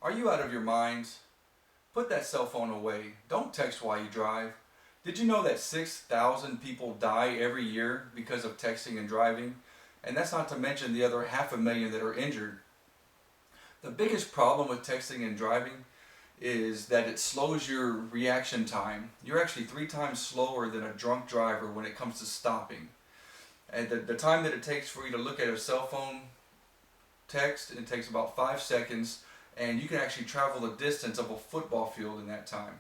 Are you out of your mind? Put that cell phone away. Don't text while you drive. Did you know that 6,000 people die every year because of texting and driving? And that's not to mention the other 500,000 that are injured. The biggest problem with texting and driving is that it slows your reaction time. You're actually 3 times slower than a drunk driver when it comes to stopping. And the time that it takes for you to look at a cell phone text, it takes about 5 seconds, and you can actually travel the distance of a football field in that time.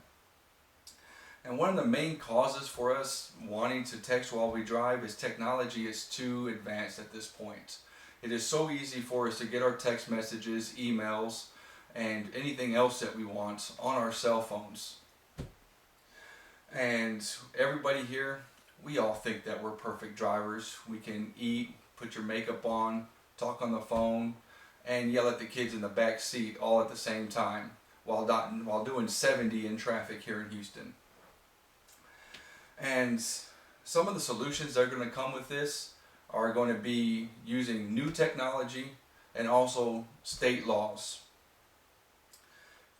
And one of the main causes for us wanting to text while we drive is technology is too advanced at this point. It is so easy for us to get our text messages, emails, and anything else that we want on our cell phones. And everybody here, we all think that we're perfect drivers. We can eat, put your makeup on, talk on the phone, and yell at the kids in the back seat all at the same time while doing 70 in traffic here in Houston. And some of the solutions that are going to come with this are going to be using new technology and also state laws.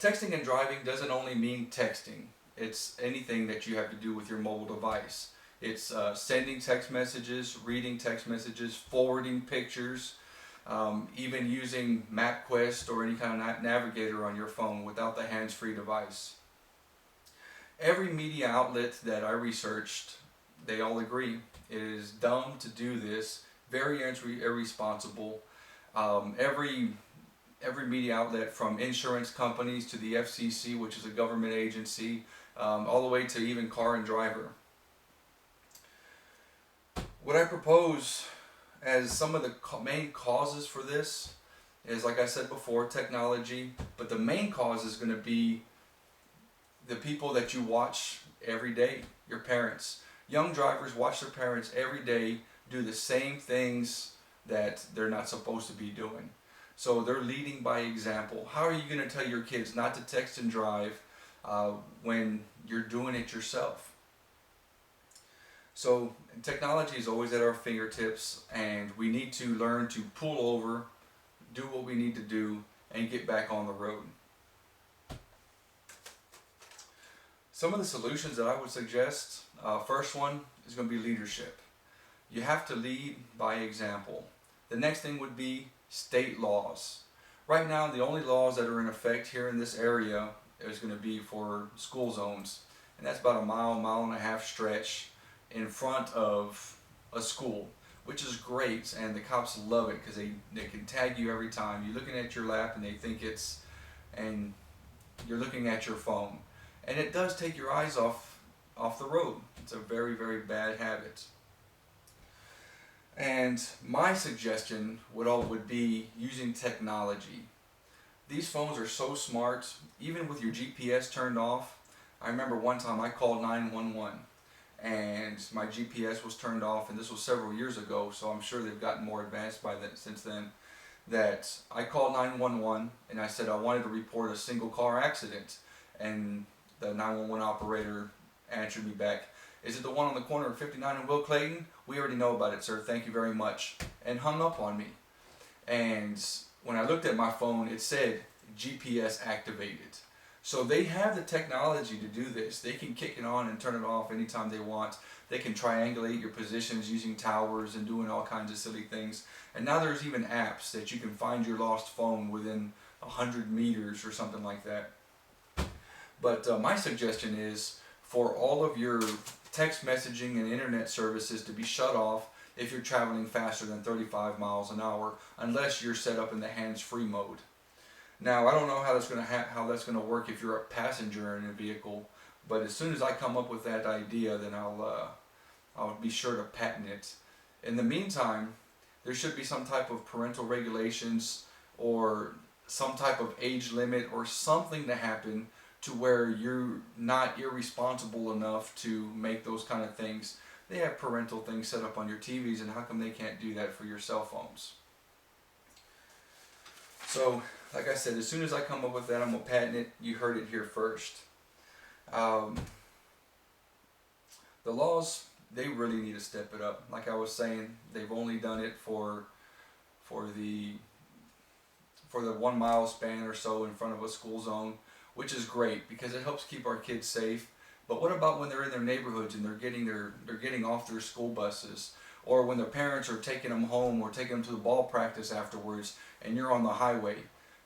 Texting and driving doesn't only mean texting. It's anything that you have to do with your mobile device. It's sending text messages, reading text messages, forwarding pictures, even using MapQuest or any kind of navigator on your phone without the hands-free device. Every media outlet that I researched, they all agree it is dumb to do this, very irresponsible. Every media outlet, from insurance companies to the FCC, which is a government agency, all the way to even Car and Driver. What I propose as some of the main causes for this is, like I said before, technology, but the main cause is going to be the people that you watch every day, your parents. Young drivers watch their parents every day do the same things that they're not supposed to be doing. So they're leading by example. How are you going to tell your kids not to text and drive when you're doing it yourself? So technology is always at our fingertips, and we need to learn to pull over, do what we need to do, and get back on the road. Some of the solutions that I would suggest, first one is going to be leadership. You have to lead by example. The next thing would be state laws. Right now, the only laws that are in effect here in this area is going to be for school zones, and that's about a mile and a half stretch in front of a school, which is great, and the cops love it because they can tag you every time. You're looking at your lap and they think and you're looking at your phone. And it does take your eyes off the road. It's a very, very bad habit. And my suggestion would be using technology. These phones are so smart, even with your GPS turned off. I remember one time I called 911 and my GPS was turned off, and this was several years ago, so I'm sure they've gotten more advanced since then. That I called 911 and I said I wanted to report a single car accident, and the 911 operator answered me back, "Is it the one on the corner of 59 and Will Clayton? We already know about it, sir. Thank you very much," and hung up on me. And when I looked at my phone, it said GPS activated. So they have the technology to do this. They can kick it on and turn it off anytime they want. They can triangulate your positions using towers and doing all kinds of silly things. And now there's even apps that you can find your lost phone within 100 meters or something like that. But my suggestion is for all of your text messaging and internet services to be shut off if you're traveling faster than 35 miles an hour, unless you're set up in the hands-free mode. Now, I don't know how that's going to work if you're a passenger in a vehicle, but as soon as I come up with that idea, then I'll be sure to patent it. In the meantime, there should be some type of parental regulations or some type of age limit or something to happen to where you're not irresponsible enough to make those kind of things. They have parental things set up on your TVs, and how come they can't do that for your cell phones? So, like I said, as soon as I come up with that, I'm going to patent it. You heard it here first. The laws, they really need to step it up. Like I was saying, they've only done it for for the 1 mile span or so in front of a school zone, which is great because it helps keep our kids safe. But what about when they're in their neighborhoods and they're getting off their school buses, or when their parents are taking them home or taking them to the ball practice afterwards, and you're on the highway?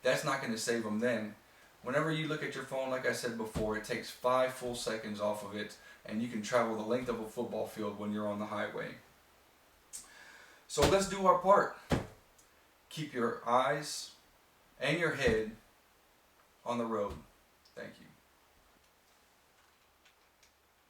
That's not going to save them then. Whenever you look at your phone, like I said before, it takes 5 full seconds off of it, and you can travel the length of a football field when you're on the highway. So let's do our part. Keep your eyes and your head on the road. Thank you.